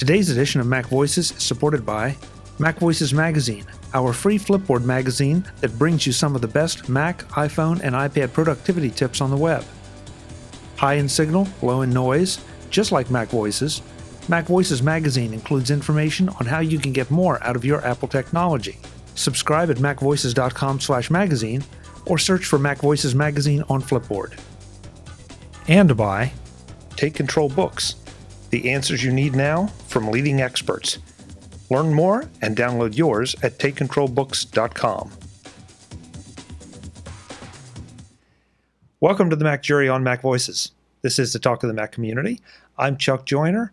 Today's edition of Mac Voices is supported by MacVoices Magazine, our free Flipboard magazine that brings you some of the best Mac, iPhone, and iPad productivity tips on the web. High in signal, low in noise, just like MacVoices, MacVoices Magazine includes information on how you can get more out of your Apple technology. Subscribe at MacVoices.com/magazine or search for MacVoices Magazine on Flipboard. And by Take Control Books, the answers you need now from leading experts. Learn more and download yours at TakeControlBooks.com. Welcome to the MacJury on Mac Voices. This is the Talk of the Mac community. I'm Chuck Joyner.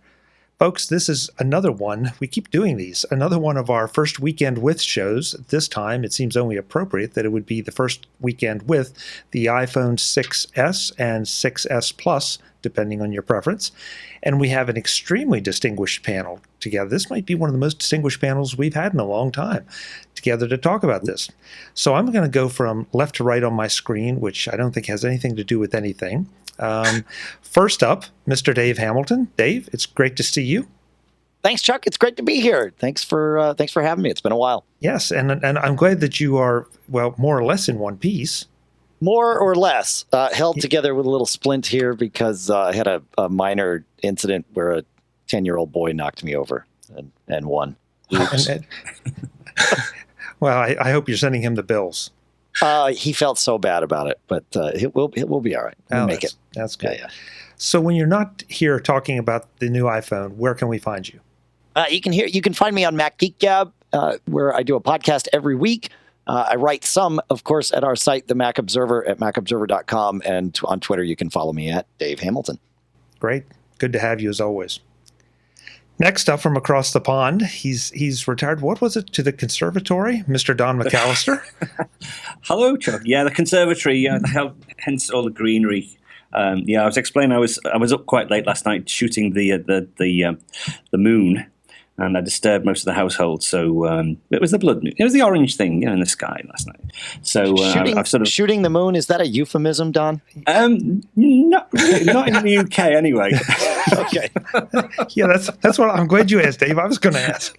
Folks, this is another one. We keep doing these. Another one of our first weekend with shows. This time, it seems only appropriate that it would be the first weekend with the iPhone 6S and 6S Plus, depending on your preference. And we have an extremely distinguished panel together. This might be one of the most distinguished panels we've had in a long time together to talk about this. So I'm going to go from left to right on my screen, which I don't think has anything to do with anything. First up, Mr. Dave Hamilton. Dave, it's great to see you. Thanks, Chuck. It's great to be here. Thanks for having me. It's been a while. Yes, and I'm glad that you are, well, more or less in one piece. More or less held together with a little splint here because I had a minor incident where a 10-year-old boy knocked me over and won. Well, I hope you're sending him the bills. He felt so bad about it, but it will be all right. We'll make it. That's good. Yeah. So when you're not here talking about the new iPhone, where can we find you? You can find me on Mac Geek Gab, where I do a podcast every week. I write some, of course, at our site, the Mac Observer, at MacObserver.com, and on Twitter you can follow me at Dave Hamilton. Great. Good to have you as always. Next up from across the pond, he's retired. What was it, to the conservatory? Mr. Don McAllister? Hello, Chuck. Yeah, the conservatory, hence all the greenery. I was explaining I was up quite late last night shooting the moon, and I disturbed most of the household. So it was the blood moon. It was the orange thing, in the sky last night. So I've sort of shooting the moon. Is that a euphemism, Don? Not really, not in the UK anyway. Okay. Yeah, that's what I'm glad you asked, Dave. I was going to ask.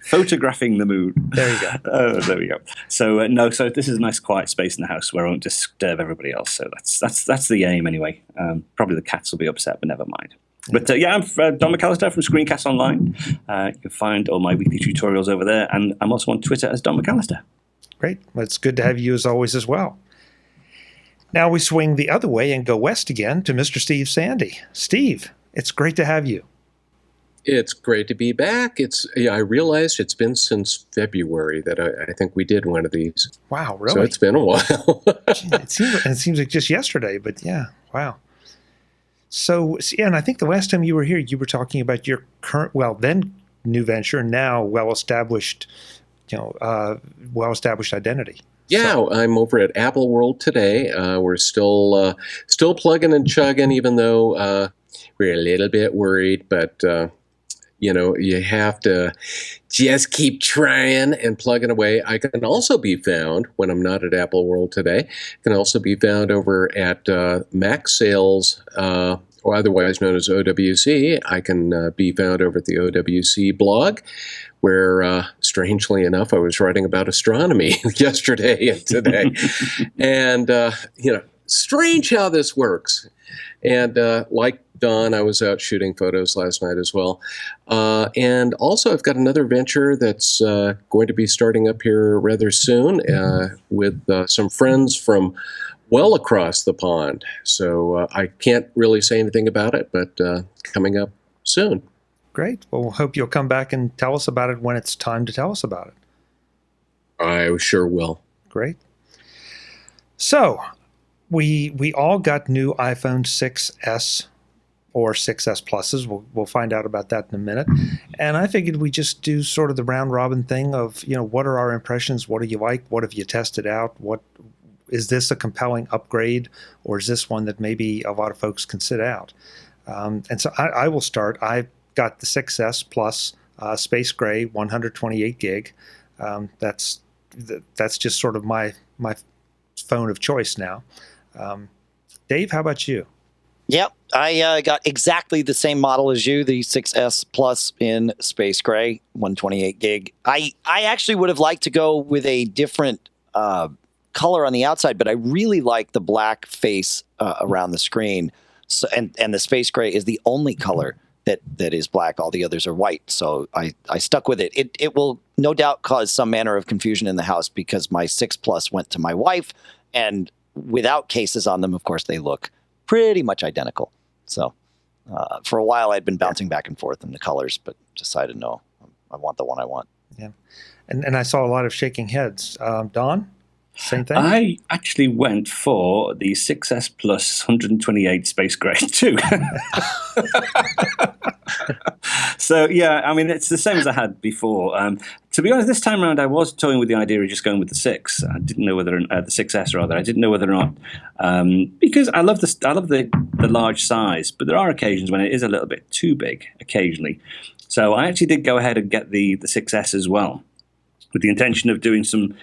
Photographing the moon. There you go. There we go. So so this is a nice quiet space in the house where I won't disturb everybody else. So that's the aim anyway. Probably the cats will be upset, but never mind. But I'm Don McAllister from Screencast Online. You can find all my weekly tutorials over there, and I'm also on Twitter as Don McAllister. Great. Well, it's good to have you as always as well. Now we swing the other way and go west again to Mr. Steve Sande. Steve, it's great to have you. It's great to be back. I realized it's been since February that I think we did one of these. Wow, really? So it's been a while. It seems like just yesterday, but yeah, wow. So, yeah, and I think the last time you were here, you were talking about your current, then new venture, now well-established identity. Yeah, so I'm over at Apple World today. We're still plugging and chugging, even though we're a little bit worried. But you have to just keep trying and plugging away. I can also be found when I'm not at Apple World today. Can also be found over at Mac Sales, or otherwise known as OWC. I can be found over at the OWC blog, where, strangely enough, I was writing about astronomy yesterday and today. And, strange how this works. And like Don, I was out shooting photos last night as well. And also, I've got another venture that's going to be starting up here rather soon with some friends from well across the pond. So I can't really say anything about it, but coming up soon. Great. Well, we'll hope you'll come back and tell us about it when it's time to tell us about it. I sure will. Great. So we all got new iPhone 6S or 6S Pluses. We'll find out about that in a minute. And I figured we just do sort of the round robin thing of, what are our impressions? What do you like? What have you tested out? Is this a compelling upgrade, or is this one that maybe a lot of folks can sit out? And so I will start. I've got the 6S Plus Space Gray 128 gig. That's just sort of my phone of choice now. Dave, how about you? Yep, I got exactly the same model as you, the 6S Plus in space gray, 128 gig. I actually would have liked to go with a different color on the outside, but I really like the black face around the screen. So, and the space gray is the only color that is black. All the others are white. So I stuck with it. It will no doubt cause some manner of confusion in the house because my 6 Plus went to my wife, and without cases on them, of course, they look pretty much identical. So for a while, I'd been bouncing back and forth in the colors, but decided, no, I want the one I want. Yeah. And I saw a lot of shaking heads. Don, same thing? I actually went for the 6S Plus 128 Space Gray too. So, yeah, I mean, it's the same as I had before. To be honest, this time around, I was toying with the idea of just going with the 6. I didn't know whether the 6S rather. I didn't know whether or not because I love the large size, but there are occasions when it is a little bit too big. Occasionally, so I actually did go ahead and get the 6S as well, with the intention of doing some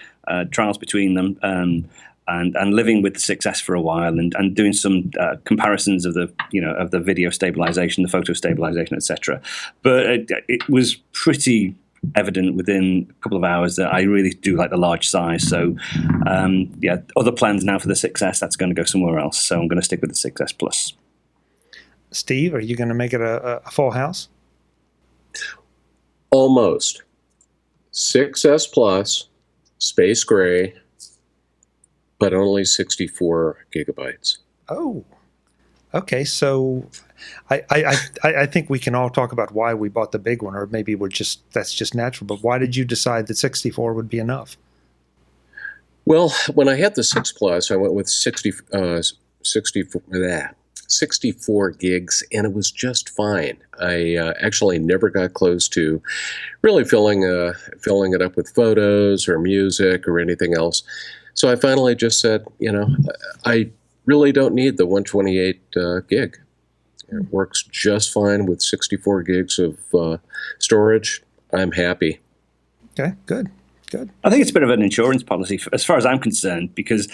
trials between them and living with the 6S for a while and doing some comparisons of the video stabilization, the photo stabilization, etc. But it was pretty evident within a couple of hours that I really do like the large size. So other plans now for the 6S. That's going to go somewhere else. So I'm going to stick with the 6S Plus. Steve, are you going to make it a full house? Almost. 6S Plus, space gray, but only 64 gigabytes. Oh, okay. So I think we can all talk about why we bought the big one, or maybe that's just natural. But why did you decide that 64 would be enough? Well, when I had the 6 Plus, I went with 64 gigs, and it was just fine. I actually never got close to really filling it up with photos or music or anything else. So I finally just said, I really don't need the 128 gig. It works just fine with 64 gigs of storage. I'm happy. Okay, good. I think it's a bit of an insurance policy as far as I'm concerned, because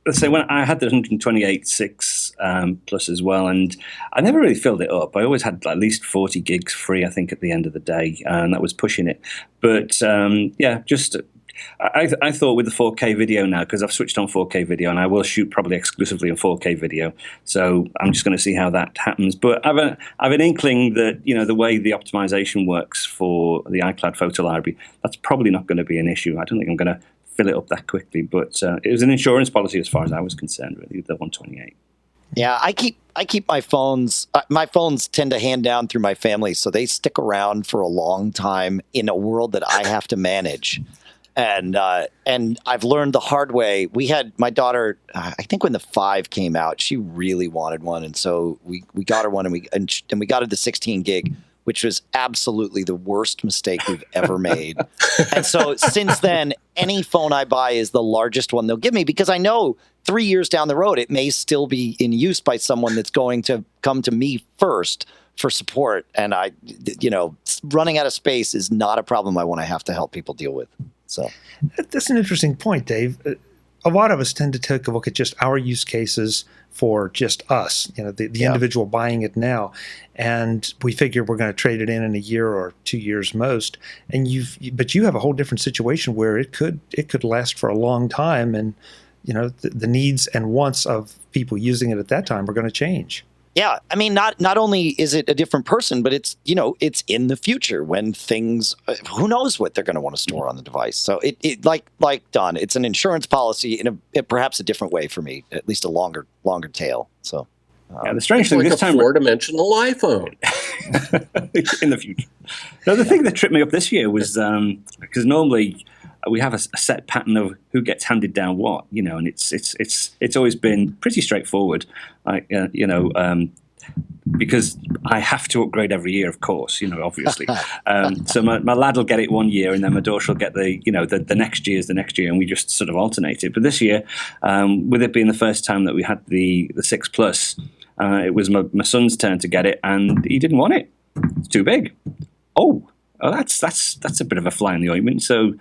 let's say when I had the 128 6 Plus as well, and I never really filled it up. I always had at least 40 gigs free, I think, at the end of the day, and that was pushing it. But I thought with the 4K video now, because I've switched on 4K video, and I will shoot probably exclusively on 4K video. So I'm just going to see how that happens. But I've an inkling that the way the optimization works for the iCloud photo library, that's probably not going to be an issue. I don't think I'm going to fill it up that quickly, but it was an insurance policy as far as I was concerned, really, the 128. Yeah, I keep my phones. My phones tend to hand down through my family, so they stick around for a long time in a world that I have to manage. And I've learned the hard way. We had my daughter. I think when the 5 came out, she really wanted one, and so we got her one, and we got her the 16 gig, which was absolutely the worst mistake we've ever made. And so since then, any phone I buy is the largest one they'll give me, because I know 3 years down the road, it may still be in use by someone that's going to come to me first for support. And running out of space is not a problem I want to have to help people deal with. So that's an interesting point, Dave. A lot of us tend to take a look at just our use cases for just us, the individual buying it now. And we figure we're going to trade it in a year or 2 years most. But you have a whole different situation where it could last for a long time. And, the needs and wants of people using it at that time are going to change. Yeah, I mean, not only is it a different person, but it's in the future when things, who knows what they're going to want to store on the device. So it like Don, it's an insurance policy in perhaps a different way for me, at least a longer tail. So the strange thing like this a time, 4-dimensional iPhone in the future. Now, the thing that tripped me up this year was because normally we have a set pattern of who gets handed down what, and it's always been pretty straightforward, because I have to upgrade every year, of course, obviously. So my lad will get it 1 year, and then my daughter will get the next year's the next year, and we just sort of alternate it. But this year, with it being the first time that we had the 6 Plus, it was my son's turn to get it, and he didn't want it. It's too big. Oh, that's a bit of a fly in the ointment. So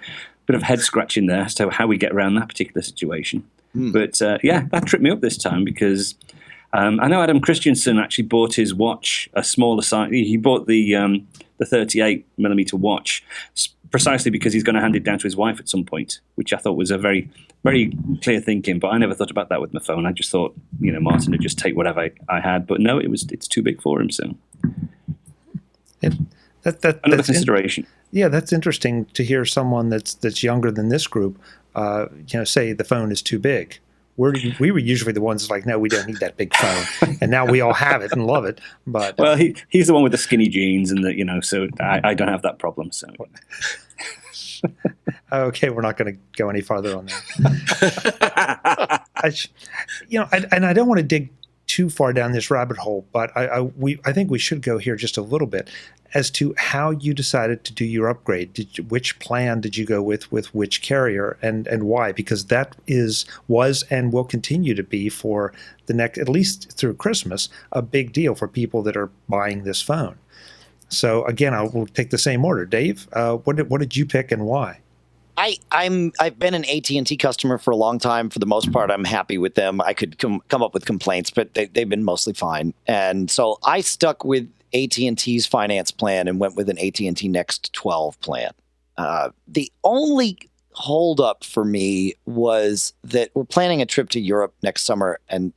bit of head scratching there as to how we get around that particular situation. But that tripped me up this time, because I know Adam Christensen actually bought his watch a smaller size. He bought the 38mm watch precisely because he's going to hand it down to his wife at some point, which I thought was a very, very clear thinking. But I never thought about that with my phone. I just thought, Martin would just take whatever I had. But no, it's too big for him. So another consideration. That's interesting to hear someone that's younger than this group, say the phone is too big. We were usually the ones like, no, we don't need that big phone, and now we all have it and love it. But well, he's the one with the skinny jeans, and so I don't have that problem. So okay, we're not going to go any farther on that. And I don't want to dig too far down this rabbit hole, but I think we should go here just a little bit as to how you decided to do your upgrade. Which plan did you go with which carrier, and why? Because that was and will continue to be for the next, at least through Christmas, a big deal for people that are buying this phone. So again, I will take the same order. Dave, what did you pick and why? I've been an AT&T customer for a long time. For the most part, I'm happy with them. I could come up with complaints, but they've been mostly fine. And so I stuck with AT&T's finance plan and went with an AT&T Next 12 plan. The only holdup for me was that we're planning a trip to Europe next summer, and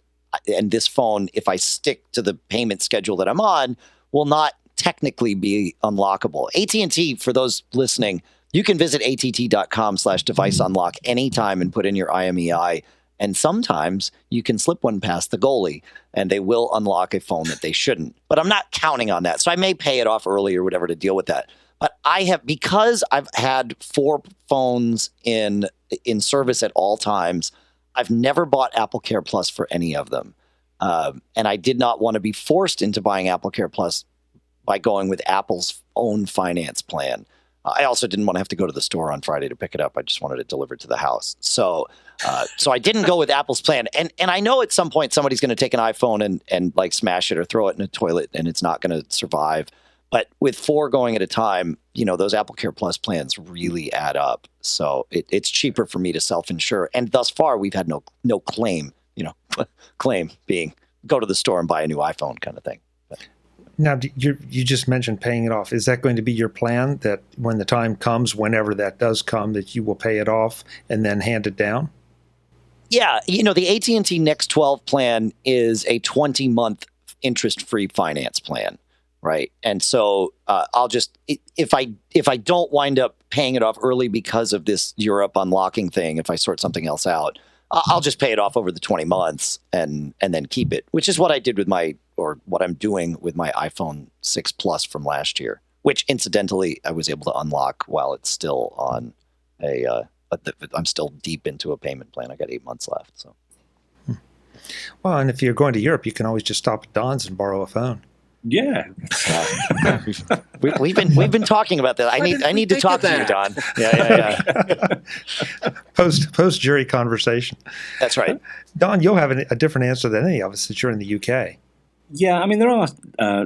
this phone, if I stick to the payment schedule that I'm on, will not technically be unlockable. AT&T, for those listening, you can visit att.com/device unlock anytime and put in your IMEI. And sometimes you can slip one past the goalie and they will unlock a phone that they shouldn't. But I'm not counting on that. So I may pay it off early or whatever to deal with that. But because I've had 4 phones in service at all times, I've never bought AppleCare Plus for any of them. And I did not want to be forced into buying AppleCare Plus by going with Apple's own finance plan. I also didn't want to have to go to the store on Friday to pick it up. I just wanted it delivered to the house. So I didn't go with Apple's plan. And I know at some point somebody's going to take an iPhone and like smash it or throw it in a toilet and it's not going to survive. But with 4 going at a time, those AppleCare Plus plans really add up. So it's cheaper for me to self-insure. And thus far, we've had no claim, claim being go to the store and buy a new iPhone kind of thing. Now, you just mentioned paying it off. Is that going to be your plan, that when the time comes, whenever that does come, that you will pay it off and then hand it down? Yeah. The AT&T Next 12 plan is a 20-month interest-free finance plan, right? And so I'll just, if I don't wind up paying it off early because of this Europe unlocking thing, if I sort something else out, I'll just pay it off over the 20 months and then keep it, which is what I did what I'm doing with my iPhone 6 Plus from last year, which incidentally I was able to unlock while it's still on I'm still deep into a payment plan. I got 8 months left. So, well, and if you're going to Europe, you can always just stop at Don's and borrow a phone. Yeah, we've been talking about that. I need to talk to you, Don. Yeah. Post jury conversation. That's right. Don, you'll have a different answer than any of us that you're in the UK. Yeah, I mean, there are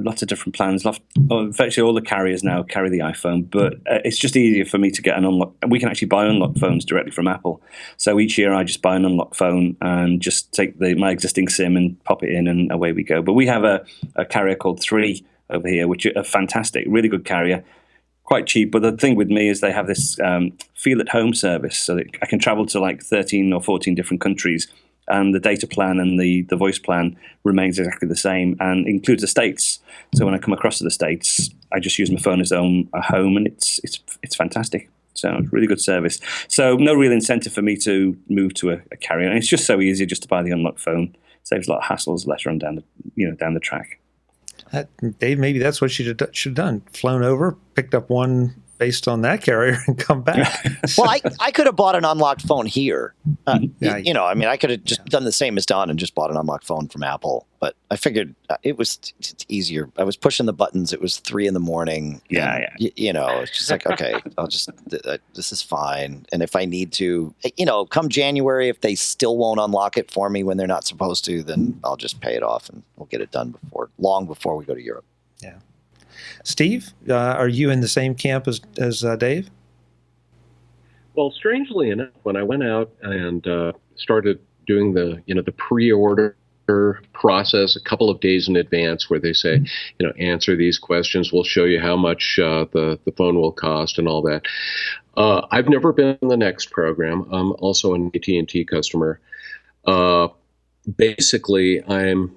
lots of different plans. Virtually all the carriers now carry the iPhone, but it's just easier for me to get an unlocked. We can actually buy unlocked phones directly from Apple. So each year I just buy an unlocked phone and just take my existing SIM and pop it in, and away we go. But we have a carrier called 3 over here, which are fantastic, really good carrier, quite cheap. But the thing with me is they have this feel at home service, so that I can travel to like 13 or 14 different countries. And the data plan and the voice plan remains exactly the same and includes the States. So when I come across to the States, I just use my phone as a home, and it's fantastic. So really good service. So no real incentive for me to move to a carrier. And it's just so easy just to buy the unlocked phone. Saves a lot of hassles later on down the track. Dave, maybe that's what you should have done. Flown over, picked up one based on that carrier and come back. Well, I could have bought an unlocked phone here. Yeah. I could have just done the same as Don and just bought an unlocked phone from Apple. But I figured it's easier. I was pushing the buttons. It was 3 a.m. Yeah. It's just like, okay, this is fine. And if I need to, come January, if they still won't unlock it for me when they're not supposed to, then I'll just pay it off and we'll get it done long before we go to Europe. Yeah. Steve, are you in the same camp as Dave? Well, strangely enough, when I went out and started doing the pre-order process a couple of days in advance where they say, answer these questions. We'll show you how much the phone will cost and all that. I've never been in the Next program. I'm also an AT&T customer. Basically, I'm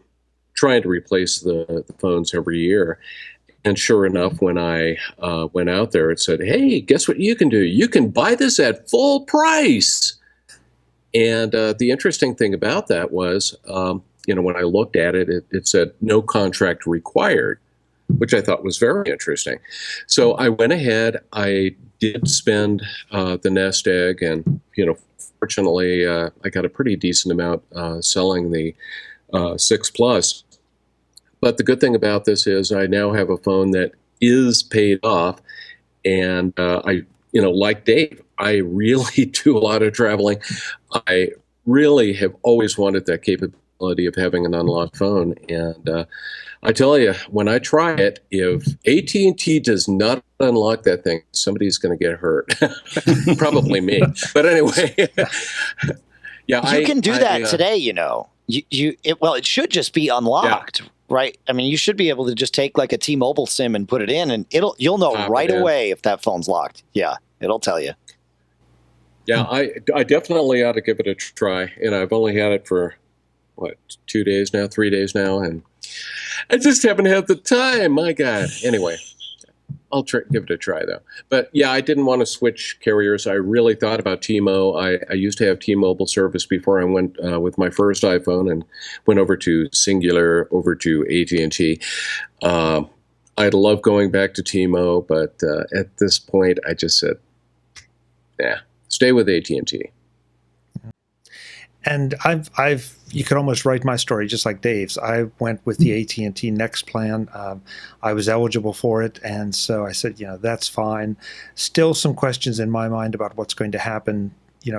trying to replace the phones every year. And sure enough, when I went out there, it said, hey, guess what you can do? You can buy this at full price. And the interesting thing about that was, when I looked at it, it said no contract required, which I thought was very interesting. So I went ahead, I did spend the nest egg, and, fortunately, I got a pretty decent amount selling the 6 Plus. But the good thing about this is I now have a phone that is paid off, and like Dave, I really do a lot of traveling. I really have always wanted that capability of having an unlocked phone, and I tell you, when I try it, if AT&T does not unlock that thing, somebody's going to get hurt. Probably me. But anyway, yeah, you can do that today. It should just be unlocked. Yeah. Right. I mean, you should be able to just take like a T-Mobile SIM and put it in, and you'll know right away if that phone's locked. Yeah, it'll tell you. Yeah, I definitely ought to give it a try. I've only had it for 3 days now, and I just haven't had the time. My God. Anyway, I'll give it a try though. But yeah, I didn't want to switch carriers. I really thought about T-Mo. I used to have T-Mobile service before I went with my first iPhone and went over to Singular, over to AT&T. I'd love going back to T-Mo, but at this point, I just said, stay with AT&T. And you could almost write my story just like Dave's. I went with the AT&T Next plan. I was eligible for it, and so I said, that's fine. Still some questions in my mind about what's going to happen,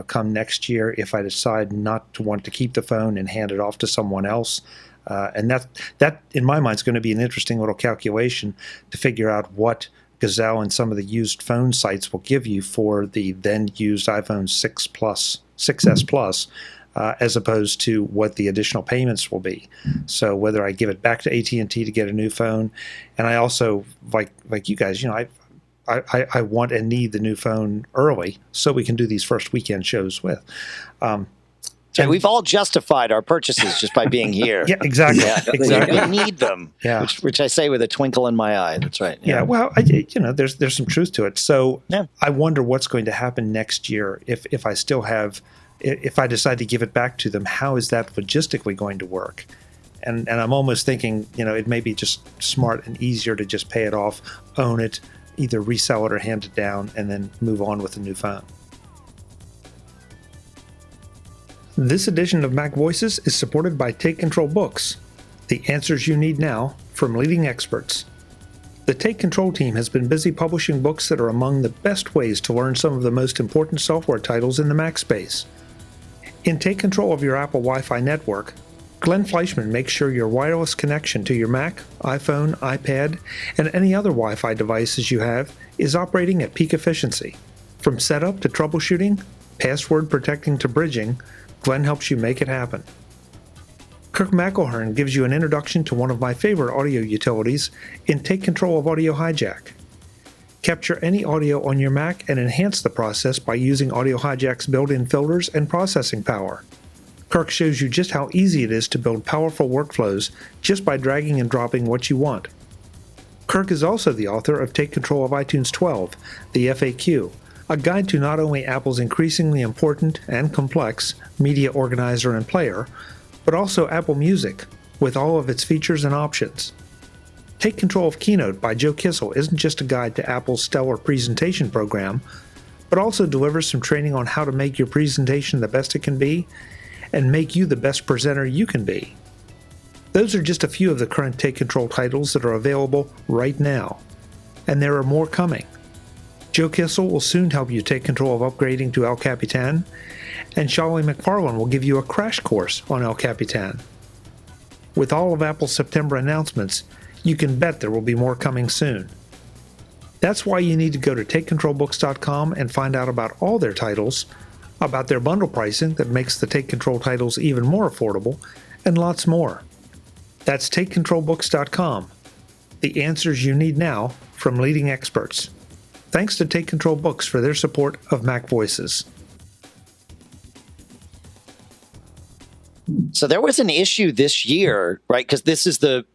come next year if I decide not to want to keep the phone and hand it off to someone else. And that in my mind is going to be an interesting little calculation to figure out what Gazelle and some of the used phone sites will give you for the then used iPhone 6S Plus. As opposed to what the additional payments will be. So whether I give it back to AT&T to get a new phone, and I also, like you guys, I want and need the new phone early so we can do these first weekend shows with. And we've all justified our purchases just by being here. Yeah, exactly. Exactly. We need them. Yeah. Which I say with a twinkle in my eye. That's right. Yeah. Well, there's some truth to it. So I wonder what's going to happen next year if I still have. If I decide to give it back to them, how is that logistically going to work? And I'm almost thinking, it may be just smart and easier to just pay it off, own it, either resell it or hand it down, and then move on with a new phone. This edition of Mac Voices is supported by Take Control Books, the answers you need now from leading experts. The Take Control team has been busy publishing books that are among the best ways to learn some of the most important software titles in the Mac space. In Take Control of Your Apple Wi-Fi network, Glenn Fleischman makes sure your wireless connection to your Mac, iPhone, iPad, and any other Wi-Fi devices you have is operating at peak efficiency. From setup to troubleshooting, password protecting to bridging, Glenn helps you make it happen. Kirk McEllister gives you an introduction to one of my favorite audio utilities in Take Control of Audio Hijack. Capture any audio on your Mac and enhance the process by using Audio Hijack's built-in filters and processing power. Kirk shows you just how easy it is to build powerful workflows just by dragging and dropping what you want. Kirk is also the author of Take Control of iTunes 12, the FAQ, a guide to not only Apple's increasingly important and complex media organizer and player, but also Apple Music, with all of its features and options. Take Control of Keynote by Joe Kissel isn't just a guide to Apple's stellar presentation program, but also delivers some training on how to make your presentation the best it can be and make you the best presenter you can be. Those are just a few of the current Take Control titles that are available right now, and there are more coming. Joe Kissel will soon help you take control of upgrading to El Capitan, and Shelley McFarlane will give you a crash course on El Capitan. With all of Apple's September announcements, you can bet there will be more coming soon. That's why you need to go to TakeControlBooks.com and find out about all their titles, about their bundle pricing that makes the Take Control titles even more affordable, and lots more. That's TakeControlBooks.com. The answers you need now from leading experts. Thanks to Take Control Books for their support of Mac Voices. So there was an issue this year, right? Because this is the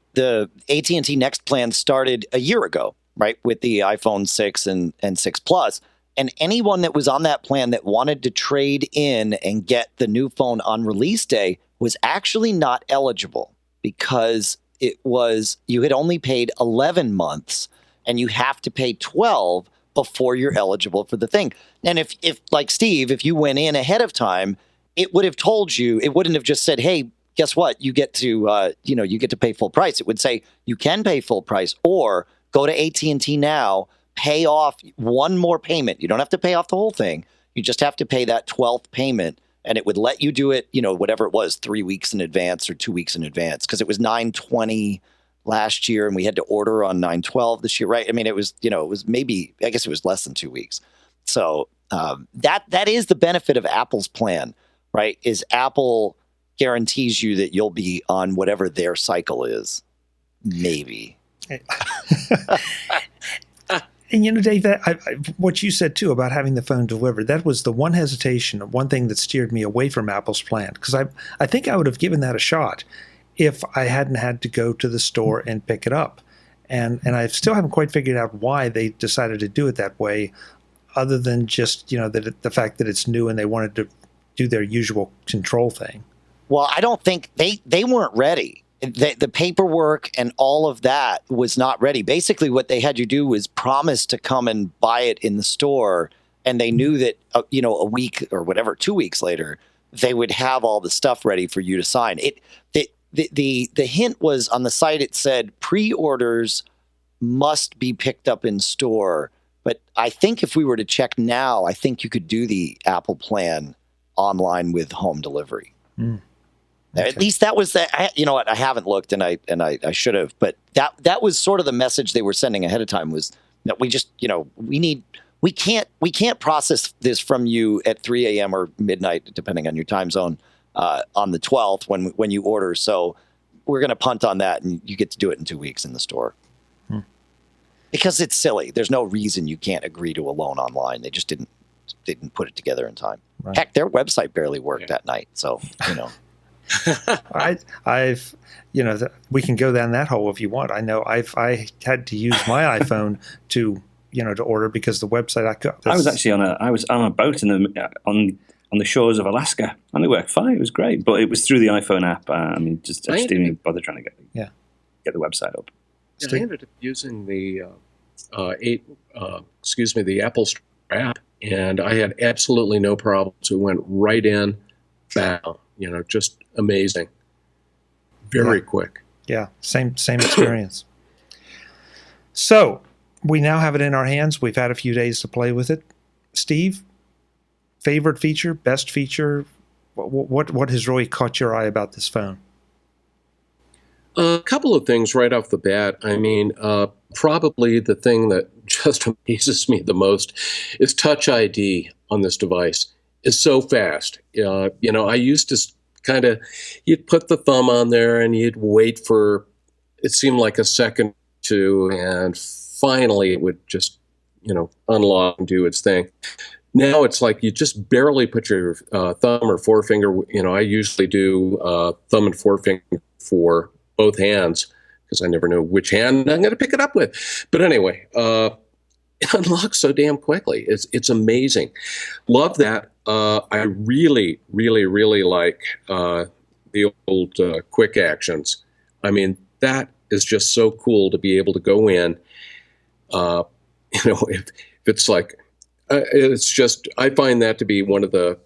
AT&T Next plan started a year ago, right? With the iPhone 6 and 6 Plus. And anyone that was on that plan that wanted to trade in and get the new phone on release day was actually not eligible because you had only paid 11 months and you have to pay 12 before you're eligible for the thing. And if like Steve, if you went in ahead of time, it would have told you, it wouldn't have just said, hey, guess what? You get to, you get to pay full price. It would say you can pay full price or go to AT&T now, pay off one more payment. You don't have to pay off the whole thing. You just have to pay that 12th payment. And it would let you do it, whatever it was, 3 weeks in advance or 2 weeks in advance, because it was 9/20 last year and we had to order on 9/12 this year, right? I mean, it was maybe, I guess it was less than 2 weeks. So that is the benefit of Apple's plan, right? Is Apple guarantees you that you'll be on whatever their cycle is, maybe. And Dave, what you said too about having the phone delivered, that was the one hesitation, one thing that steered me away from Apple's plan, because I think I would have given that a shot if I hadn't had to go to the store and pick it up. And I still haven't quite figured out why they decided to do it that way, other than just, the fact that it's new and they wanted to do their usual control thing. Well, I don't think they weren't ready. The paperwork and all of that was not ready. Basically, what they had you do was promise to come and buy it in the store. And they knew that, a week or whatever, 2 weeks later, they would have all the stuff ready for you to sign. The hint was on the site. It said pre-orders must be picked up in store. But I think if we were to check now, I think you could do the Apple plan online with home delivery. Mm. Okay. At least that was you know what? I haven't looked, and I should have. But that was sort of the message they were sending ahead of time, was that we just we can't process this from you at 3 a.m. or midnight, depending on your time zone, on the 12th when you order. So we're going to punt on that, and you get to do it in 2 weeks in the store. Because it's silly. There's no reason you can't agree to a loan online. They just didn't put it together in time. Right. Heck, their website barely worked that night. So I've we can go down that hole if you want. I know I had to use my iPhone to order because the website I was actually on a boat on the shores of Alaska, and it worked fine. It was great, but it was through the iPhone app. I just didn't even bother trying to get the website up. Yeah, I ended up using the the Apple Store app, and I had absolutely no problems. It went right in, bow. Just amazing. Very quick. Yeah, same experience. So we now have it in our hands. We've had a few days to play with it. Steve, favorite feature, best feature? What has really caught your eye about this phone? A couple of things right off the bat. I mean, probably the thing that just amazes me the most is Touch ID on this device. Is so fast. I used to you'd put the thumb on there and you'd wait for, it seemed like a second or two, and finally it would just, unlock and do its thing. Now it's like you just barely put your thumb or forefinger, I usually do thumb and forefinger for both hands because I never know which hand I'm going to pick it up with. But anyway, it unlocks so damn quickly. It's amazing. Love that. I really, really, really like the old quick actions. I mean, that is just so cool to be able to go in. If it's like, it's just, I find that to be one of the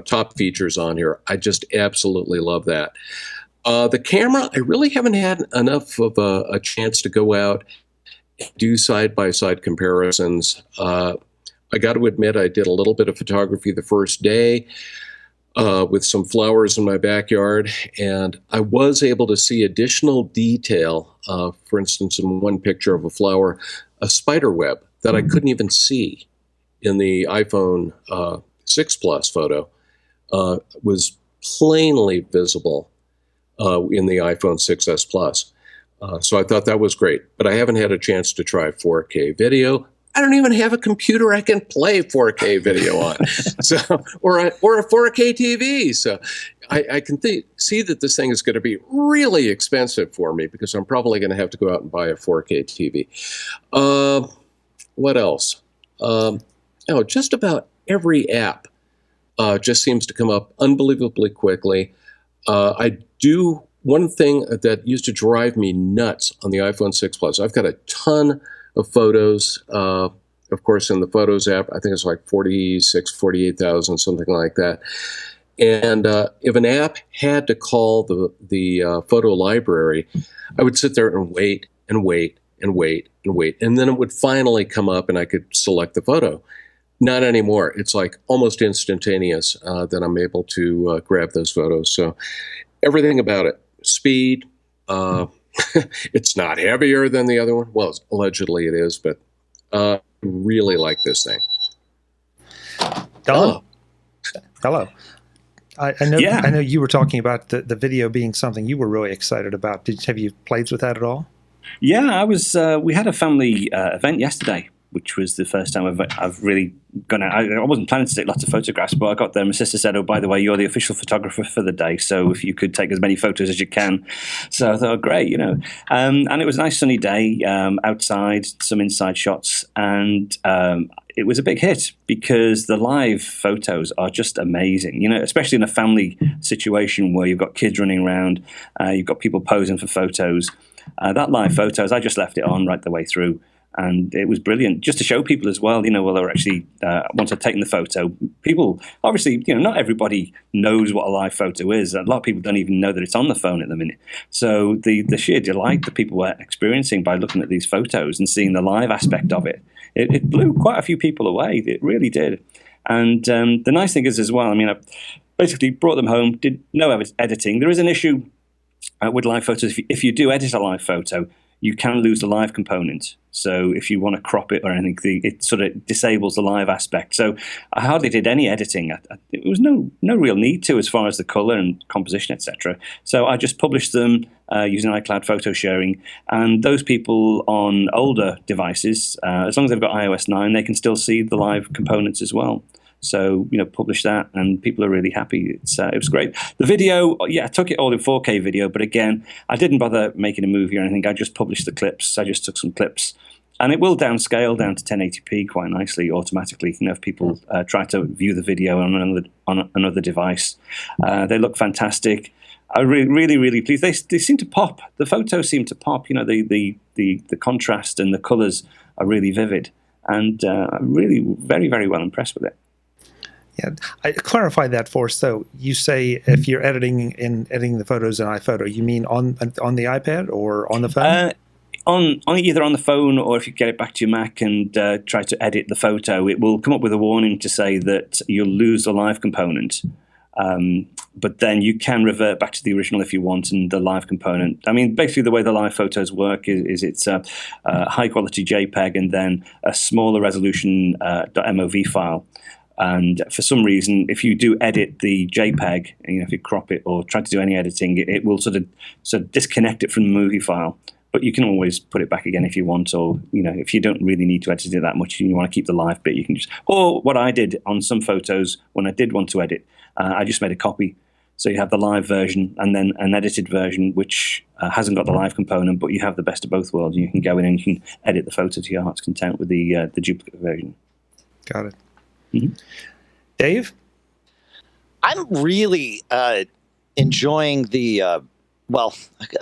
top features on here. I just absolutely love that. The camera, I really haven't had enough of a chance to go out and do side-by-side comparisons. I got to admit, I did a little bit of photography the first day with some flowers in my backyard, and I was able to see additional detail. For instance, in one picture of a flower, a spider web that I couldn't even see in the iPhone 6 Plus photo was plainly visible in the iPhone 6s Plus. So I thought that was great, but I haven't had a chance to try 4K video. I don't even have a computer I can play 4K video on, so or a 4K TV. So I can see that this thing is going to be really expensive for me because I'm probably going to have to go out and buy a 4K TV. What else? Just about every app just seems to come up unbelievably quickly. One thing that used to drive me nuts on the iPhone 6 Plus, I've got a ton of photos, of course, in the Photos app. I think it's like 48,000, something like that. And if an app had to call the photo library, I would sit there and wait and wait and wait and wait. And then it would finally come up and I could select the photo. Not anymore. It's like almost instantaneous that I'm able to grab those photos. So everything about it. Speed. It's not heavier than the other one. Well, allegedly it is, but I really like this thing. Don? Hello. I know. Yeah. I know you were talking about the video being something you were really excited about. Have you played with that at all? Yeah, I was. We had a family event yesterday, which was the first time I've really gone out. I wasn't planning to take lots of photographs, but I got there. My sister said, "Oh, by the way, you're the official photographer for the day, so if you could take as many photos as you can." So I thought, great, and it was a nice sunny day outside, some inside shots, and it was a big hit because the live photos are just amazing. Especially in a family situation where you've got kids running around, you've got people posing for photos. That live photos, I just left it on right the way through. And it was brilliant just to show people as well, while they were actually, once I'd taken the photo, people, obviously, not everybody knows what a live photo is. A lot of people don't even know that it's on the phone at the minute. So the sheer delight that people were experiencing by looking at these photos and seeing the live aspect of it, it blew quite a few people away. It really did. And the nice thing is as well, I basically brought them home, did no editing. There is an issue with live photos. If you do edit a live photo, you can lose the live component. So if you want to crop it or anything, it sort of disables the live aspect. So I hardly did any editing. It was no real need to as far as the color and composition, etc. So I just published them using iCloud photo sharing. And those people on older devices, as long as they've got iOS 9, they can still see the live components as well. So, publish that, and people are really happy. It was great. The video, I took it all in 4K video, but again, I didn't bother making a movie or anything. I just published the clips. I just took some clips. And it will downscale down to 1080p quite nicely automatically. If people try to view the video on another device. They look fantastic. I'm really, really pleased. They seem to pop. The photos seem to pop. The contrast and the colors are really vivid. And I'm really very, very well impressed with it. Yeah, clarify that for us, though. You say if you're editing the photos in iPhoto, you mean on the iPad or on the phone? On either on the phone, or if you get it back to your Mac and try to edit the photo, it will come up with a warning to say that you'll lose the live component. But then you can revert back to the original if you want, and the live component. Basically the way the live photos work is it's a high quality JPEG and then a smaller resolution .mov file. And for some reason, if you do edit the JPEG, if you crop it or try to do any editing, it will sort of disconnect it from the movie file. But you can always put it back again if you want, or if you don't really need to edit it that much and you want to keep the live bit, you can just. Or what I did on some photos when I did want to edit, I just made a copy. So you have the live version and then an edited version which hasn't got the live component, but you have the best of both worlds. You can go in and you can edit the photo to your heart's content with the duplicate version. Got it. Mm-hmm. Dave? I'm really enjoying a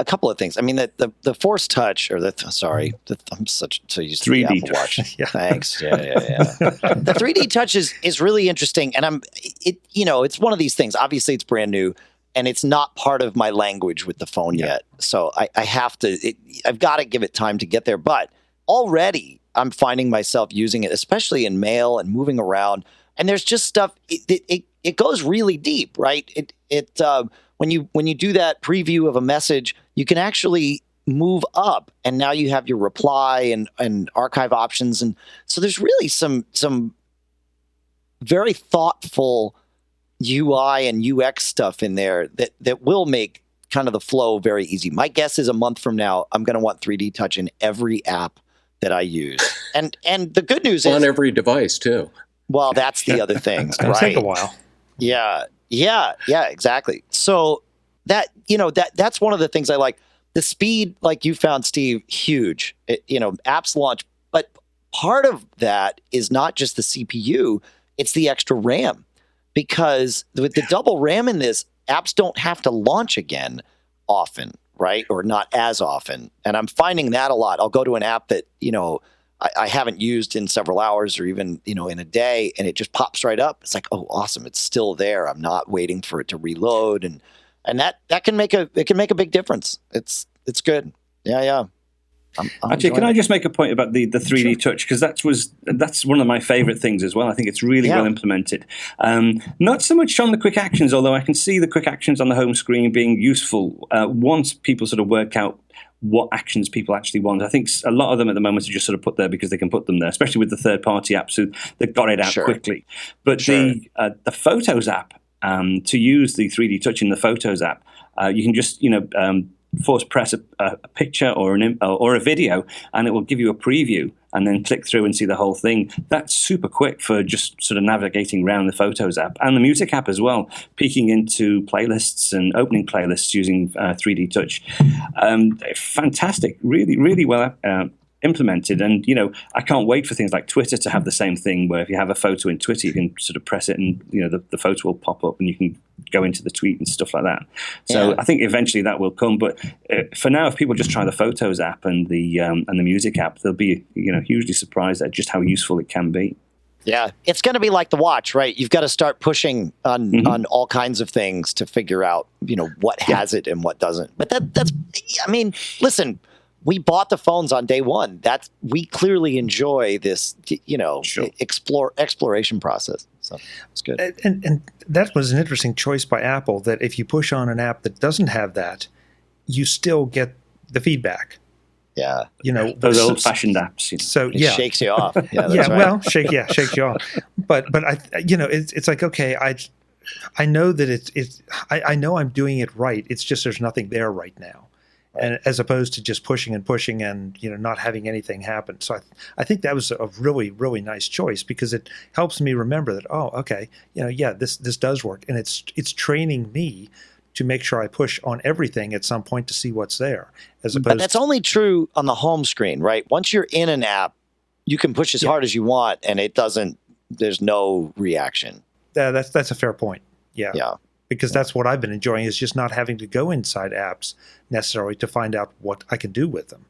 couple of things. The Force Touch, or I'm so used to the 3D Apple Watch. Yeah. Thanks. Yeah. The 3D Touch is really interesting, and it's one of these things. Obviously, it's brand new, and it's not part of my language with the phone yet. So I have to. I've got to give it time to get there. But already, I'm finding myself using it, especially in mail and moving around. And there's just stuff. It goes really deep, right? When you do that preview of a message, you can actually move up, and now you have your reply and archive options, and so there's really some very thoughtful UI and UX stuff in there that will make kind of the flow very easy. My guess is a month from now, I'm going to want 3D Touch in every app that I use. And the good news is on every device too. Well, that's the other thing. It's going to take a while. Yeah, exactly. So that's one of the things I like. The speed, like you found, Steve, huge. Apps launch, but part of that is not just the CPU, it's the extra RAM. Because with the double RAM in this, apps don't have to launch again often, right? Or not as often. And I'm finding that a lot. I'll go to an app that, I haven't used in several hours or even, in a day, and it just pops right up. It's like, oh, awesome. It's still there. I'm not waiting for it to reload. And that can make a big difference. It's good. Yeah. Actually, can I just make a point about the 3D Touch? Because that's one of my favorite things as well. I think it's really well implemented. Not so much on the quick actions, although I can see the quick actions on the home screen being useful once people sort of work out what actions people actually want. I think a lot of them at the moment are just sort of put there because they can put them there, especially with the third-party apps who they've got it out quickly. But the Photos app, to use the 3D Touch in the Photos app, you can just force press a picture or a video, and it will give you a preview, and then click through and see the whole thing. That's super quick for just sort of navigating around the Photos app and the Music app as well, peeking into playlists and opening playlists using 3D Touch. Fantastic, really, really well implemented. And I can't wait for things like Twitter to have the same thing, where if you have a photo in Twitter, you can sort of press it and the photo will pop up and you can go into the tweet and stuff like that. So I think eventually that will come, but for now, if people just try the Photos app and the Music app, they'll be hugely surprised at just how useful it can be. Yeah, it's going to be like the watch, right? You've got to start pushing on all kinds of things to figure out what has it and what doesn't. But that's listen, we bought the phones on day one. We clearly enjoy this, exploration process. So it's good. And that was an interesting choice by Apple, that if you push on an app that doesn't have that, you still get the feedback. Yeah. Those old-fashioned apps. So it shakes you off. Yeah, that's right. Well, shakes you off. But it's like, okay, I know that I know I'm doing it right. It's just there's nothing there right now. And as opposed to just pushing and not having anything happen. So I think that was a really, really nice choice, because it helps me remember that, oh, okay, this does work, and it's training me to make sure I push on everything at some point to see what's there. But that's only true on the home screen, right? Once you're in an app, you can push as hard as you want, and there's no reaction. That's a fair point. Yeah. Yeah. Because that's what I've been enjoying, is just not having to go inside apps necessarily to find out what I can do with them.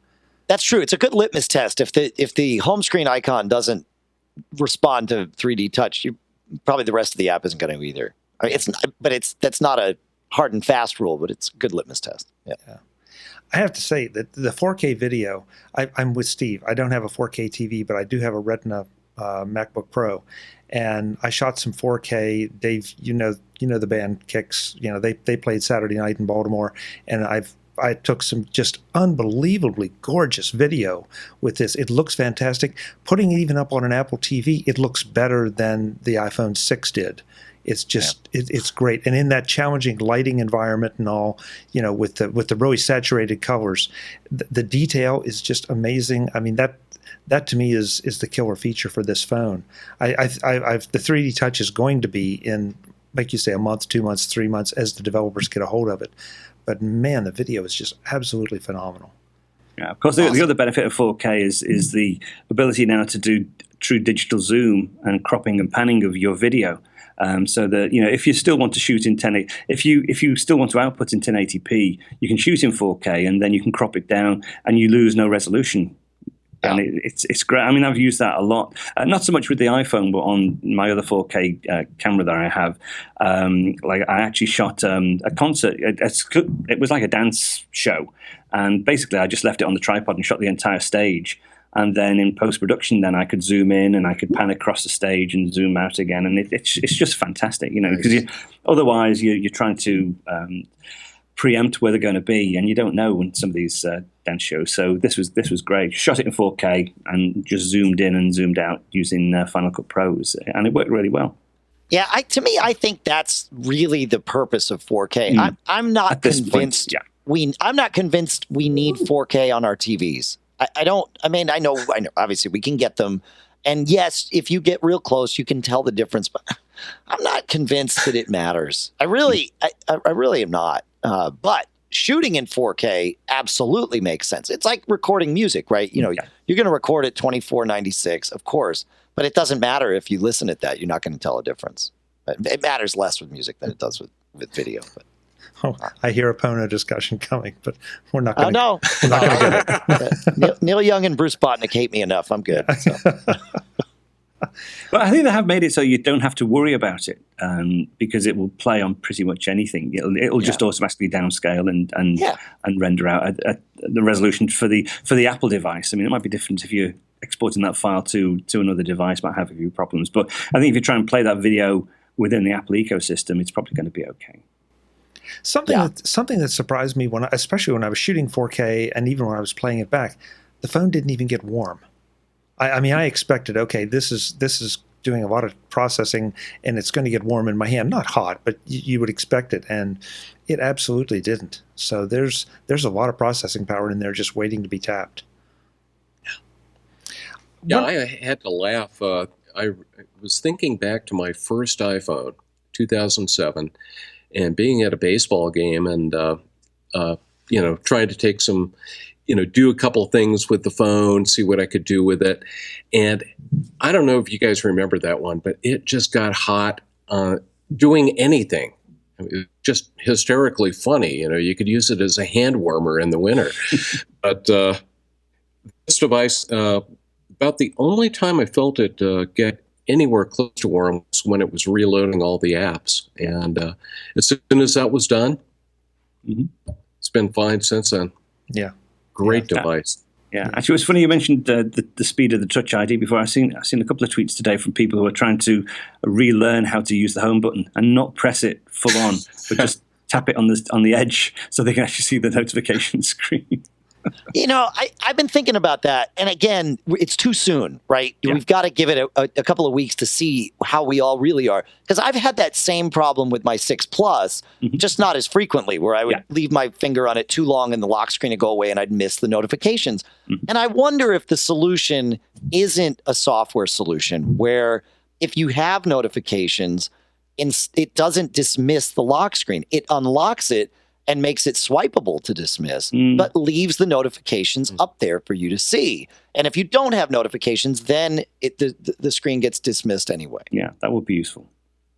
That's true. It's a good litmus test. If the home screen icon doesn't respond to 3D Touch, probably the rest of the app isn't going to either. I mean, that's not a hard and fast rule, but it's a good litmus test. Yeah. I have to say that the 4K video, I'm with Steve. I don't have a 4K TV, but I do have a Retina MacBook Pro, and I shot some 4K. Dave, the band Kicks. They played Saturday night in Baltimore, and I took some just unbelievably gorgeous video with this. It looks fantastic. Putting it even up on an Apple TV, it looks better than the iPhone 6 did. It's just it's great, and in that challenging lighting environment and all, with the really saturated colors, the detail is just amazing. I mean, that to me is the killer feature for this phone. The 3D Touch is going to be in, like you say, a month, 2 months, 3 months, as the developers get a hold of it. But man, the video is just absolutely phenomenal. Yeah, of course. The other benefit of 4K is the ability now to do true digital zoom and cropping and panning of your video. So that if you still want to shoot in 1080, if you still want to output in 1080p, you can shoot in 4K, and then you can crop it down, and you lose no resolution. And it's great. I mean, I've used that a lot. Not so much with the iPhone, but on my other 4K camera that I have. I actually shot a concert. It was like a dance show. And basically, I just left it on the tripod and shot the entire stage. And then in post-production, then I could zoom in and I could pan across the stage and zoom out again. And it's just fantastic, because otherwise you're trying to preempt where they're going to be, and you don't know in some of these dance shows. So this was great. Shot it in 4K and just zoomed in and zoomed out using Final Cut Pros, and it worked really well. Yeah, to me, I think that's really the purpose of 4K. I'm not At this convinced. point, yeah. I'm not convinced we need 4K on our TVs. I don't. I mean, I know. Obviously, we can get them, and yes, if you get real close, you can tell the difference. But I'm not convinced that it matters. I really am not. But shooting in 4K absolutely makes sense. It's like recording music, right? You know, you're going to record at 2496, of course. But it doesn't matter if you listen at that. You're not going to tell a difference. It matters less with music than it does with video. But. Oh, I hear a Pono discussion coming, but we're not going to. Oh, no. We're not going to get it. Neil Young and Bruce Botnick hate me enough. I'm good. So. Well, I think they have made it so you don't have to worry about it because it will play on pretty much anything. It'll just automatically downscale and render out the resolution for the Apple device. I mean, it might be different if you're exporting that file to another device, might have a few problems. But I think if you try and play that video within the Apple ecosystem, it's probably going to be okay. Something that surprised me especially when I was shooting 4K and even when I was playing it back, the phone didn't even get warm. I mean, I expected, okay, this is doing a lot of processing and it's going to get warm in my hand. Not hot, but you would expect it, and it absolutely didn't. So there's a lot of processing power in there just waiting to be tapped. Yeah, I had to laugh. I was thinking back to my first iPhone, 2007, and being at a baseball game and, trying to take some, do a couple things with the phone, see what I could do with it. And I don't know if you guys remember that one, but it just got hot doing anything. I mean, it was just hysterically funny. You could use it as a hand warmer in the winter. But this device... about the only time I felt it get anywhere close to warm was when it was reloading all the apps. And as soon as that was done, it's been fine since then. Yeah. Great device. Yeah. Actually, it was funny you mentioned the speed of the Touch ID before. I've seen a couple of tweets today from people who are trying to relearn how to use the home button and not press it full on, but just tap it on the edge so they can actually see the notification screen. I've been thinking about that. And again, it's too soon, right? Yeah. We've got to give it a couple of weeks to see how we all really are. Because I've had that same problem with my 6 Plus, just not as frequently, where I would leave my finger on it too long and the lock screen would go away and I'd miss the notifications. And I wonder if the solution isn't a software solution where if you have notifications, it doesn't dismiss the lock screen. It unlocks it and makes it swipeable to dismiss, but leaves the notifications up there for you to see. And if you don't have notifications, then the screen gets dismissed anyway. Yeah, that would be useful.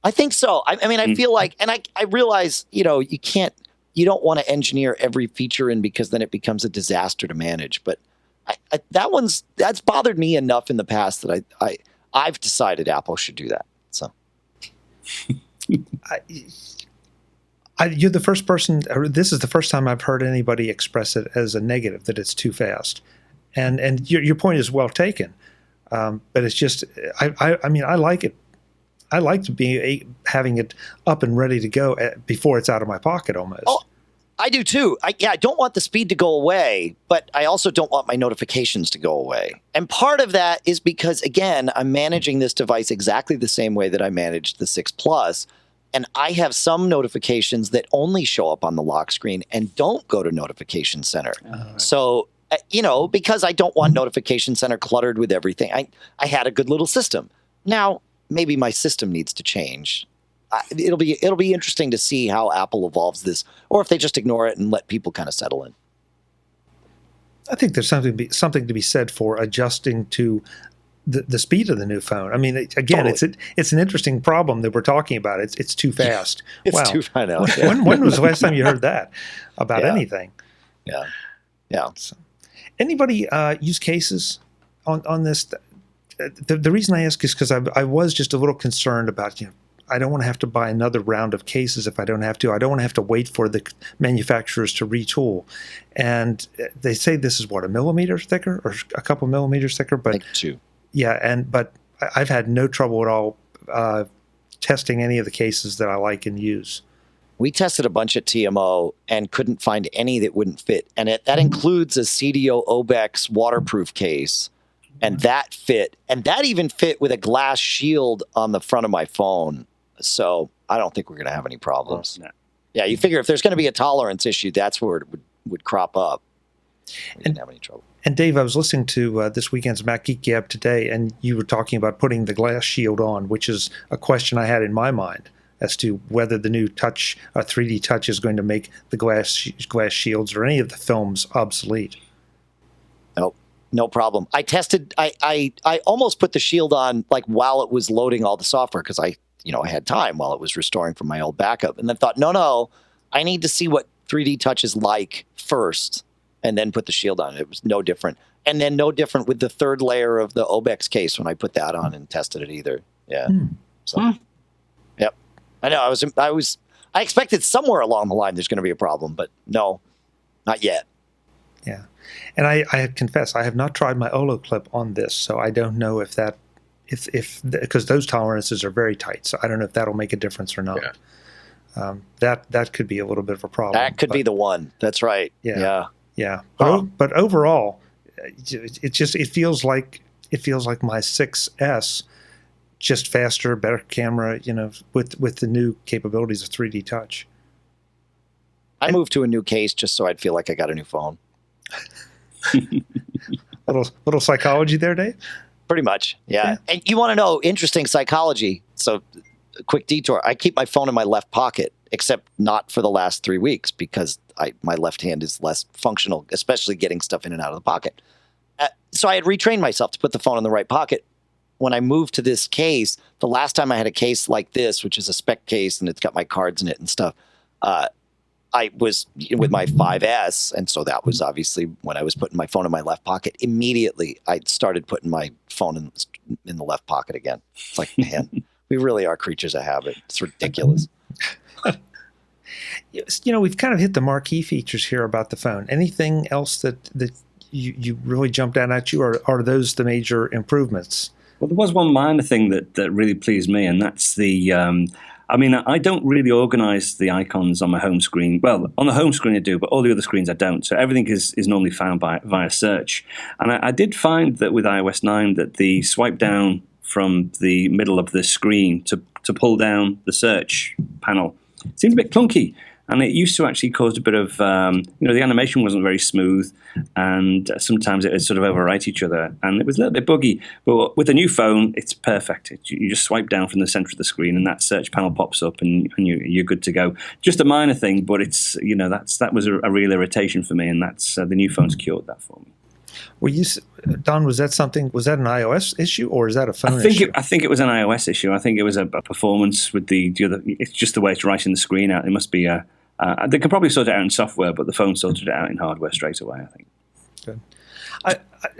I think so. I mean, I feel like, and I realize, you don't want to engineer every feature in because then it becomes a disaster to manage. But that's bothered me enough in the past that I've decided Apple should do that. So. You're the first person, or this is the first time I've heard anybody express it as a negative, that it's too fast. And your point is well taken. But it's just, I mean, I like it. I like to be having it up and ready to go before it's out of my pocket almost. Oh, I do too. I don't want the speed to go away, but I also don't want my notifications to go away. And part of that is because, again, I'm managing this device exactly the same way that I managed the 6 Plus. And I have some notifications that only show up on the lock screen and don't go to Notification Center. So, because I don't want Notification Center cluttered with everything, I had a good little system. Now, maybe my system needs to change. It'll be interesting to see how Apple evolves this, or if they just ignore it and let people kind of settle in. I think there's something to be said for adjusting to the speed of the new phone. I mean, again, totally. It's an interesting problem that we're talking about. It's too fast. It's wow. too fast. When was the last time you heard that about anything? Yeah. So, anybody use cases on this? The reason I ask is because I was just a little concerned about, I don't want to have to buy another round of cases if I don't have to. I don't want to have to wait for the manufacturers to retool. And they say this is what, a millimeter thicker or a couple millimeters thicker, but I think 2. Yeah, but I've had no trouble at all testing any of the cases that I like and use. We tested a bunch at TMO and couldn't find any that wouldn't fit. And that includes a CDO Obex waterproof case. And that fit. And that even fit with a glass shield on the front of my phone. So I don't think we're going to have any problems. No. Yeah, you figure if there's going to be a tolerance issue, that's where it would crop up. We didn't have any trouble. And Dave, I was listening to this weekend's Mac Geek Gab today, and you were talking about putting the glass shield on, which is a question I had in my mind as to whether the new Touch, 3D Touch, is going to make the glass shields or any of the films obsolete. Nope, no problem. I tested. I almost put the shield on like while it was loading all the software because I had time while it was restoring from my old backup, and then thought, no, I need to see what 3D Touch is like first, and then put the shield on. It was no different, and then no different with the third layer of the Obex case when I put that on and tested it either. Yeah. So, yep. I know. I expected somewhere along the line there's going to be a problem, but no, not yet. Yeah, and I confess I have not tried my Olo clip on this, so I don't know if because those tolerances are very tight, so I don't know if that'll make a difference or not. Yeah. That could be a little bit of a problem. That could be the one. That's right. Yeah. But overall, it feels like my 6S, just faster, better camera, with the new capabilities of 3D Touch. I moved to a new case just so I'd feel like I got a new phone. little psychology there, Dave? Pretty much, yeah. And you want to know interesting psychology, so a quick detour. I keep my phone in my left pocket, except not for the last 3 weeks because my left hand is less functional, especially getting stuff in and out of the pocket. So I had retrained myself to put the phone in the right pocket. When I moved to this case, the last time I had a case like this, which is a spec case and it's got my cards in it and stuff, I was with my 5S, and so that was obviously when I was putting my phone in my left pocket. Immediately, I started putting my phone in the left pocket again. It's like, man, we really are creatures of habit. It's ridiculous. We've kind of hit the marquee features here about the phone. Anything else that you really jumped out at you, or are those the major improvements? Well, there was one minor thing that really pleased me, and that's the I don't really organize the icons on my home screen. Well, on the home screen I do, but all the other screens I don't. So everything is normally found via search. And I did find that with iOS 9 that the swipe down from the middle of the screen to pull down the search panel seems a bit clunky. And it used to actually cause a bit of, the animation wasn't very smooth, and sometimes it would sort of overwrite each other, and it was a little bit buggy. But with the new phone, it's perfect. You just swipe down from the center of the screen, and that search panel pops up, and you're good to go. Just a minor thing, but it's that was a real irritation for me, and that's the new phone's cured that for me. Well, Don, was that an iOS issue, or is that a phone issue? I think it was an iOS issue. I think it was a performance with the other. It's just the way it's writing the screen out. It must be they can probably sort it out in software, but the phone sorted it out in hardware straight away, I think. Good.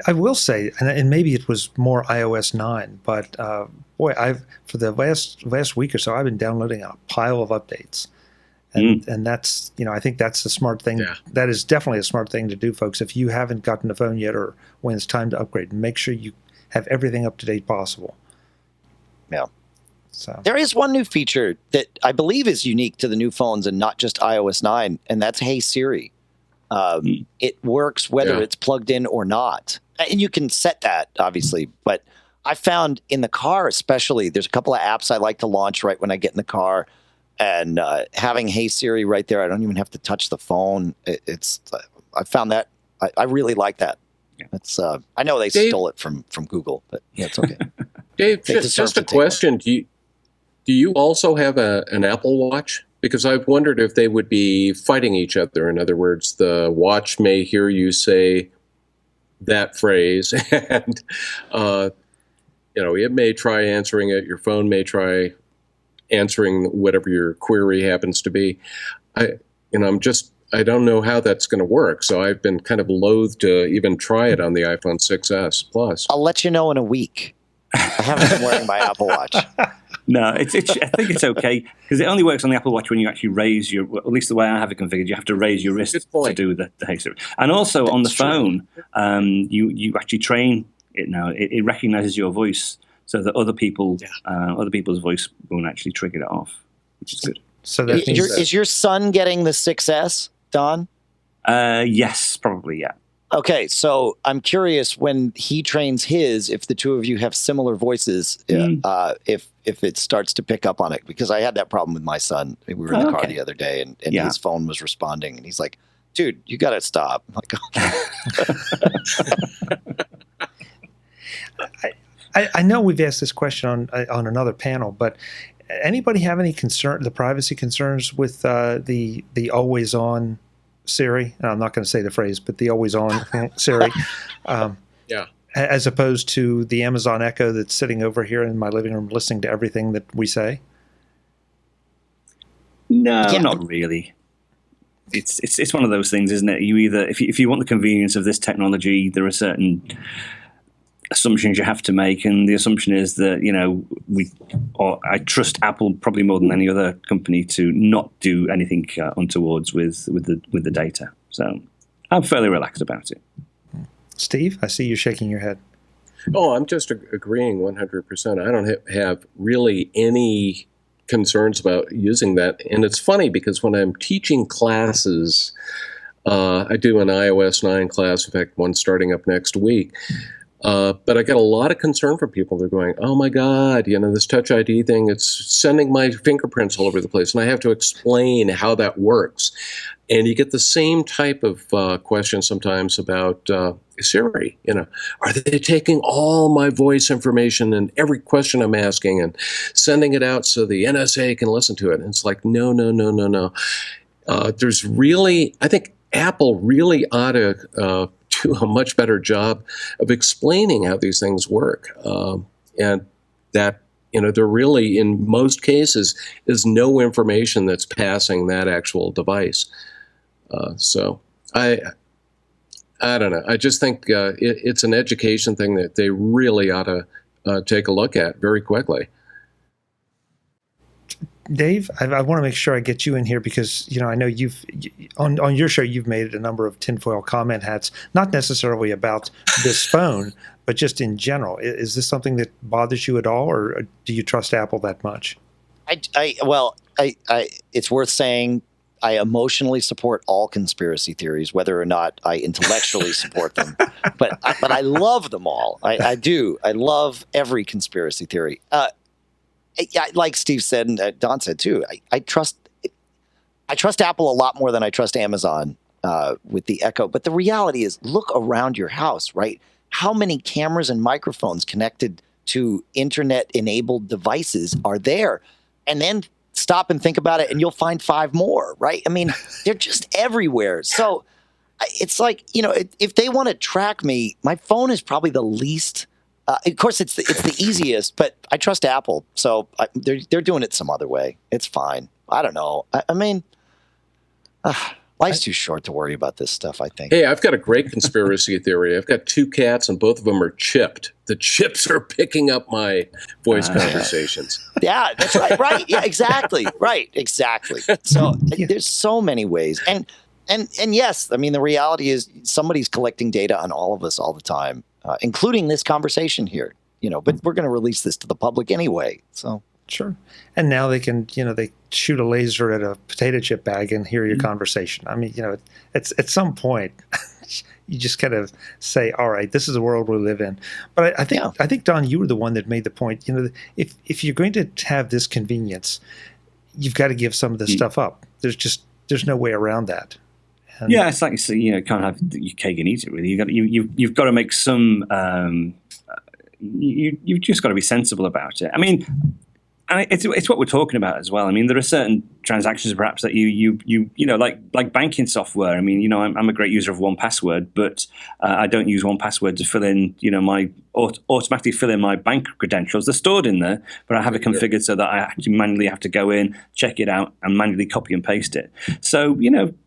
I will say, and maybe it was more iOS 9, but for the last week or so, I've been downloading a pile of updates. And that's, I think that's the smart thing. Yeah. That is definitely a smart thing to do, folks. If you haven't gotten a phone yet, or when it's time to upgrade, make sure you have everything up to date possible. Yeah. So there is one new feature that I believe is unique to the new phones and not just iOS 9, and that's Hey Siri. It works whether it's plugged in or not. And you can set that, obviously. But I found in the car especially, there's a couple of apps I like to launch right when I get in the car. And having Hey Siri right there, I don't even have to touch the phone. I found that I really like that. It's I know they stole it from Google, but yeah, it's okay. Dave, just a question: Do you also have an Apple Watch? Because I've wondered if they would be fighting each other. In other words, the watch may hear you say that phrase, and it may try answering it. Your phone may try answering whatever your query happens to be. I don't know how that's going to work. So I've been kind of loath to even try it on the iPhone 6S Plus. I'll let you know in a week. I haven't been wearing my Apple Watch. No, I think it's okay because it only works on the Apple Watch when you actually raise at least the way I have it configured, you have to raise your wrist to do the Hey Siri. And also on the phone, you actually train it now. It recognizes your voice, so that other people's voice won't actually trigger it off, which is good. So that means is your son getting the 6S, Don? Yes, probably, yeah. Okay, so I'm curious when he trains his, if the two of you have similar voices, if if it starts to pick up on it, because I had that problem with my son. We were in the car okay. the other day, and his phone was responding, and he's like, "Dude, you got to stop." I'm like, I know we've asked this question on another panel, but anybody have any the privacy concerns with the always on Siri? And I'm not going to say the phrase, but the always on Siri. Yeah. As opposed to the Amazon Echo that's sitting over here in my living room listening to everything that we say? No, not really. It's one of those things, isn't it? You either, if you want the convenience of this technology, there are certain assumptions you have to make, and the assumption is that I trust Apple probably more than any other company to not do anything untowards with the data. So I'm fairly relaxed about it. Steve, I see you shaking your head. Oh, I'm just agreeing 100%. I don't have really any concerns about using that. And it's funny because when I'm teaching classes, I do an iOS 9 class, in fact, one starting up next week. But I get a lot of concern from people. They're going, "Oh my God, this Touch ID thing, it's sending my fingerprints all over the place." And I have to explain how that works. And you get the same type of question sometimes about Siri. Are they taking all my voice information and every question I'm asking and sending it out so the NSA can listen to it? And it's like, no. There's really, I think Apple really ought to do a much better job of explaining how these things work. And that, there really, in most cases, is no information that's passing that actual device. So I don't know. I just think it's an education thing that they really ought to take a look at very quickly. Dave, I want to make sure I get you in here because I know you've on your show you've made a number of tinfoil comment hats, not necessarily about this phone, but just in general. Is this something that bothers you at all, or do you trust Apple that much? It's worth saying I emotionally support all conspiracy theories, whether or not I intellectually support them. But I love them all. I do. I love every conspiracy theory. Like Steve said and Don said too, I trust Apple a lot more than I trust Amazon with the Echo. But the reality is, look around your house, right? How many cameras and microphones connected to internet-enabled devices are there? And then stop and think about it, and you'll find 5 more, right? I mean, they're just everywhere. So it's like, if they want to track me, my phone is probably the least. Of course, it's the easiest, but I trust Apple, so they're doing it some other way. It's fine. I don't know. I mean, life's too short to worry about this stuff, I think. Hey, I've got a great conspiracy theory. I've got 2 cats, and both of them are chipped. The chips are picking up my voice conversations. Yeah, that's right. Right. Yeah, exactly. Right. Exactly. So there's so many ways. And yes, I mean, the reality is somebody's collecting data on all of us all the time. Including this conversation here, but we're going to release this to the public anyway. So sure. And now they can, they shoot a laser at a potato chip bag and hear your conversation. I mean, it's at some point you just kind of say, all right, this is the world we live in. But I think Don, you were the one that made the point. If you're going to have this convenience, you've got to give some of this stuff up. There's no way around that. Yeah, it's like you can't have your cake and eat it. Really, you've got to make some. You've just got to be sensible about it. I mean, and it's what we're talking about as well. I mean, there are certain transactions perhaps that you like banking software. I mean, I'm a great user of 1Password, but I don't use 1Password to fill in automatically fill in my bank credentials. They're stored in there, but I have it configured so that I actually manually have to go in, check it out, and manually copy and paste it. So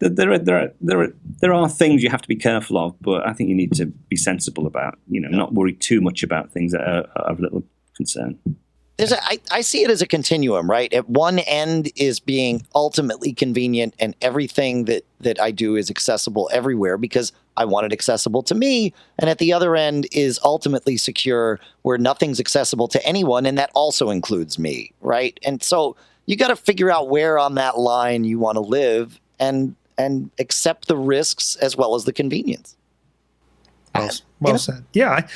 there are things you have to be careful of, but I think you need to be sensible about not worry too much about things that are of little concern. I see it as a continuum, right? At one end is being ultimately convenient, and everything that I do is accessible everywhere because I want it accessible to me. And at the other end is ultimately secure, where nothing's accessible to anyone, and that also includes me, right? And so you got to figure out where on that line you want to live and accept the risks as well as the convenience. Well said. Yeah,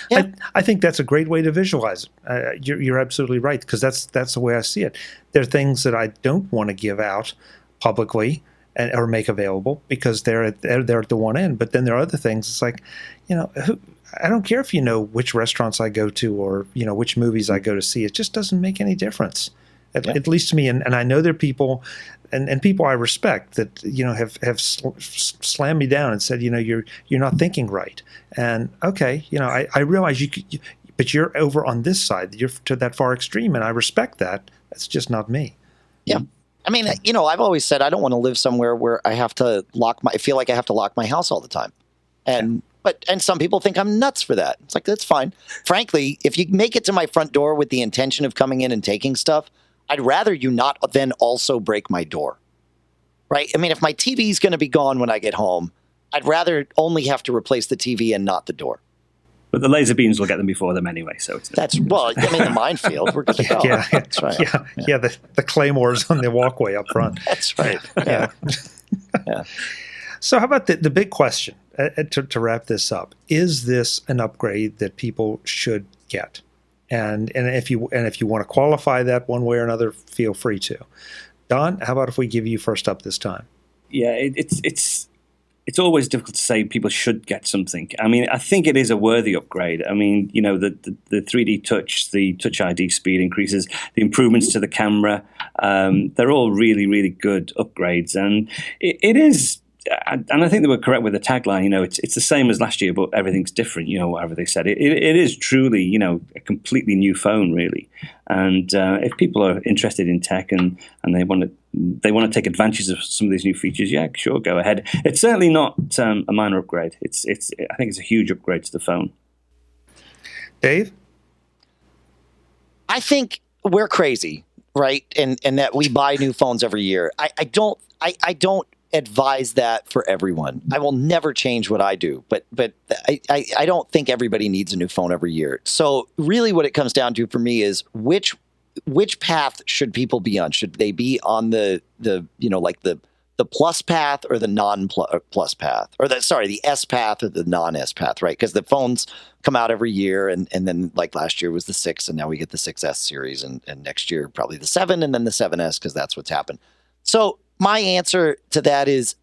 I think that's a great way to visualize it. You're absolutely right, because that's the way I see it. There are things that I don't want to give out publicly or make available because they're at the one end. But then there are other things. It's like, I don't care if you know which restaurants I go to or which movies I go to see. It just doesn't make any difference, at least to me. And I know there are people. And people I respect that have slammed me down and said you're not thinking right. And okay, I realize but you're over on this side. You're to that far extreme, and I respect that. That's just not me. Yeah, I mean, I've always said I don't want to live somewhere where I have to I feel like I have to lock my house all the time. And some people think I'm nuts for that. It's like, that's fine. Frankly, if you make it to my front door with the intention of coming in and taking stuff, I'd rather you not then also break my door, right? I mean, if my TV is going to be gone when I get home, I'd rather only have to replace the TV and not the door. But the laser beams will get them before them anyway. So the minefield. We're good to go. Yeah, that's right. Yeah. The claymores on the walkway up front. That's right. Yeah. Yeah. So how about the big question to wrap this up? Is this an upgrade that people should get? And if you want to qualify that one way or another, feel free to. Don, how about if we give you first up this time? Yeah, it's always difficult to say people should get something. I mean, I think it is a worthy upgrade. I mean, the 3D touch, the Touch ID speed increases, the improvements to the camera, they're all really, really good upgrades. And it is. And I think they were correct with the tagline. It's the same as last year, but everything's different. Whatever they said, it is truly, a completely new phone, really. And if people are interested in tech and they want to take advantage of some of these new features, yeah, sure, go ahead. It's certainly not a minor upgrade. I think it's a huge upgrade to the phone. Dave, I think we're crazy, right? And that we buy new phones every year. I don't advise that for everyone. I will never change what I do, but I don't think everybody needs a new phone every year. So really what it comes down to for me is which path should people be on? Should they be on the plus path or the non-plus path, or the S path or the non-S path, right? Because the phones come out every year, and then like last year was the 6, and now we get the 6S series, and next year probably the 7, and then the 7S, because that's what's happened. So my answer to that is,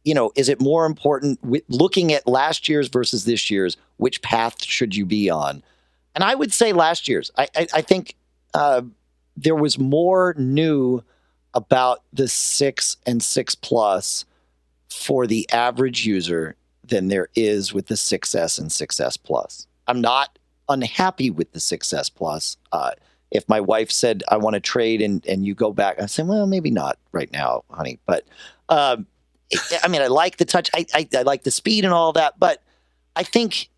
is it more important looking at last year's versus this year's, which path should you be on? And I would say last year's. I think there was more new about the 6 and 6 Plus for the average user than there is with the 6S and 6S Plus. I'm not unhappy with the 6S Plus. If my wife said, I want to trade and you go back, I say, well, maybe not right now, honey. But I like the touch. I like the speed and all that. But I think,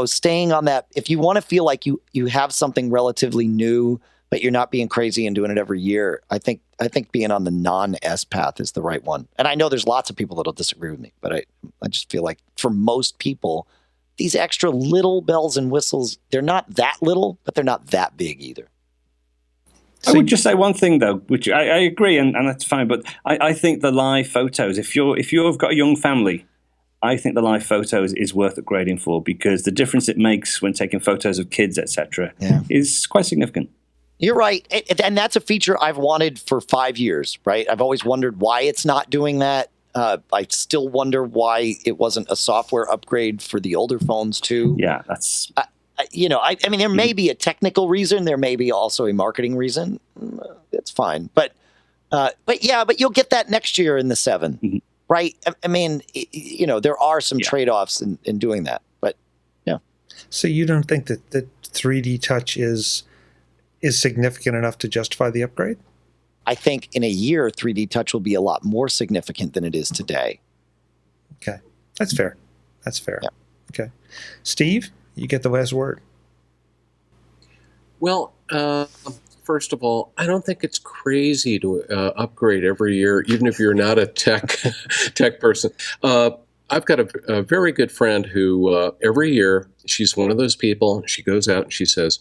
staying on that, if you want to feel like you have something relatively new, but you're not being crazy and doing it every year, I think being on the non-S path is the right one. And I know there's lots of people that'll disagree with me, but I just feel like for most people, these extra little bells and whistles, they're not that little, but they're not that big either. I would just say one thing though, which I agree, and that's fine. But I think the live photos, if you've got a young family, I think the live photos is worth upgrading for, because the difference it makes when taking photos of kids, etc., is quite significant. You're right, and that's a feature I've wanted for 5 years. Right, I've always wondered why it's not doing that. I still wonder why it wasn't a software upgrade for the older phones too. Yeah, that's. I mean, there may be a technical reason. There may be also a marketing reason. It's fine. But you'll get that next year in the 7, right? I mean, there are some trade-offs in doing that. But, yeah. So you don't think that 3D touch is significant enough to justify the upgrade? I think in a year, 3D touch will be a lot more significant than it is today. Okay. That's fair. Yeah. Okay. Steve? You get the last word. Well, first of all, I don't think it's crazy to upgrade every year, even if you're not a tech person. I've got a very good friend who every year, she's one of those people, she goes out and she says,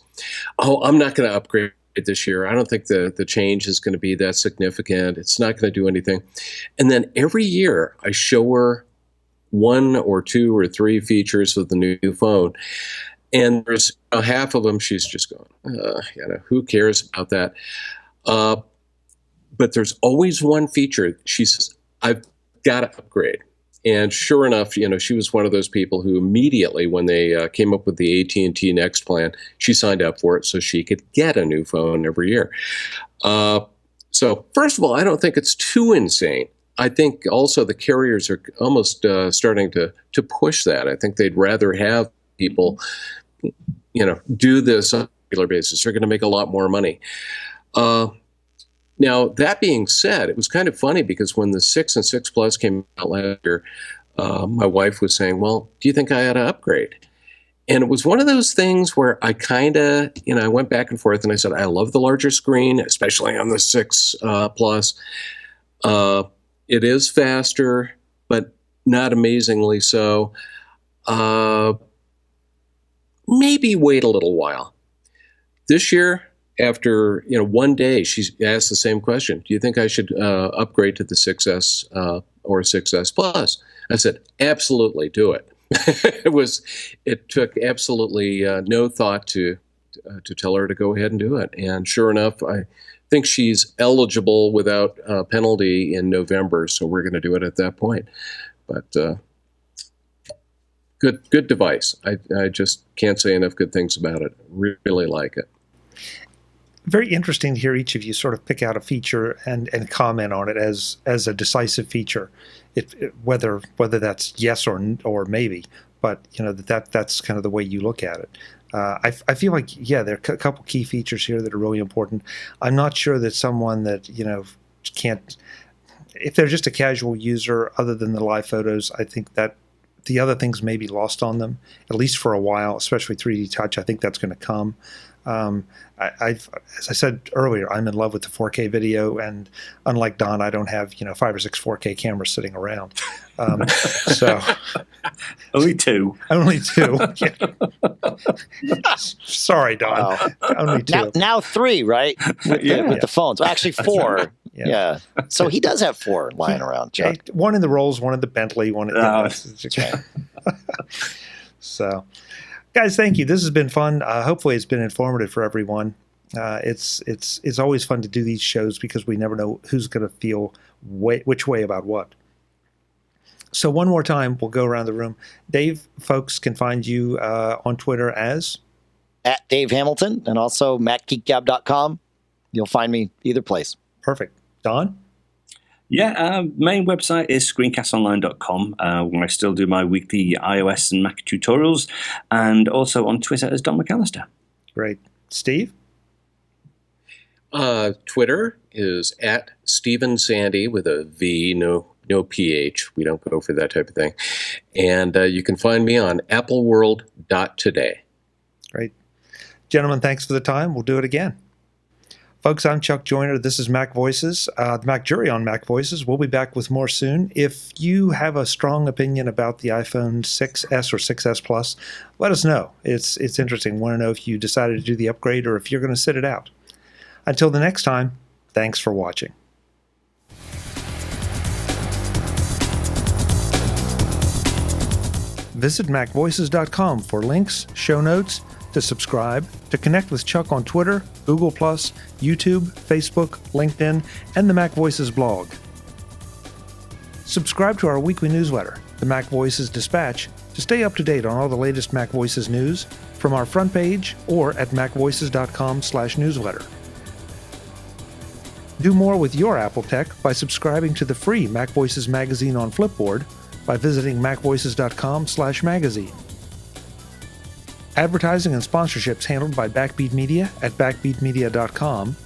oh, I'm not going to upgrade this year. I don't think the change is going to be that significant. It's not going to do anything. And then every year I show her one or two or three features of the new phone. And there's half of them she's just going, who cares about that? But there's always one feature she says, I've got to upgrade. And sure enough, she was one of those people who immediately, when they came up with the AT&T Next plan, she signed up for it so she could get a new phone every year. So first of all, I don't think it's too insane. I think also the carriers are almost starting to push that. I think they'd rather have people, do this on a regular basis. They're going to make a lot more money. Now, that being said, it was kind of funny because when the 6 and 6 Plus came out last year, my wife was saying, well, do you think I ought to upgrade? And it was one of those things where I kind of, I went back and forth and I said, I love the larger screen, especially on the 6 Plus. It is faster, but not amazingly so. Maybe wait a little while. This year, after one day, she asked the same question. Do you think I should upgrade to the 6S or 6S Plus? I said, absolutely, do it. It took absolutely no thought to tell her to go ahead and do it. And sure enough, I think she's eligible without penalty in November, so we're going to do it at that point. But good device. I just can't say enough good things about it. Really like it. Very interesting to hear each of you sort of pick out a feature and comment on it as a decisive feature, whether that's yes or maybe, but that's kind of the way you look at it. I feel like there are a couple key features here that are really important. I'm not sure that someone that can't, if they're just a casual user other than the live photos, I think that the other things may be lost on them, at least for a while, especially 3D Touch. I think that's going to come. As I said earlier, I'm in love with the 4K video, and unlike Don, I don't have 5 or 6 4K cameras sitting around. So only 2. Only 2. Yeah. Sorry, Don. Wow. Only 2. Now 3, right? With the phones. Actually 4. Right. Yeah. So he does have 4 lying around, Chuck. One in the Rolls, one in the Bentley, one in Okay. So, guys, thank you. This has been fun. Hopefully, it's been informative for everyone. It's always fun to do these shows because we never know who's going to feel which way about what. So one more time, we'll go around the room. Dave, folks can find you on Twitter as? At Dave Hamilton, and also MacGeekGab.com. You'll find me either place. Perfect. Don? Yeah, main website is screencastonline.com, where I still do my weekly iOS and Mac tutorials, and also on Twitter as Don McAllister. Great. Steve? Twitter is at Stephen Sande with a V, no PH. We don't go for that type of thing. And you can find me on appleworld.today. Great. Gentlemen, thanks for the time. We'll do it again. Folks, I'm Chuck Joyner. This is Mac Voices, the MacJury on Mac Voices. We'll be back with more soon. If you have a strong opinion about the iPhone 6S or 6S Plus, let us know. It's interesting. Want to know if you decided to do the upgrade or if you're going to sit it out. Until the next time, thanks for watching. Visit MacVoices.com for links, show notes, to subscribe, to connect with Chuck on Twitter, Google+, YouTube, Facebook, LinkedIn, and the Mac Voices blog. Subscribe to our weekly newsletter, the Mac Voices Dispatch, to stay up to date on all the latest Mac Voices news from our front page or at macvoices.com/newsletter. Do more with your Apple tech by subscribing to the free Mac Voices Magazine on Flipboard by visiting macvoices.com/magazine. Advertising and sponsorships handled by Backbeat Media at backbeatmedia.com.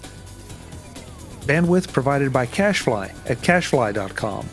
Bandwidth provided by CashFly at cashfly.com.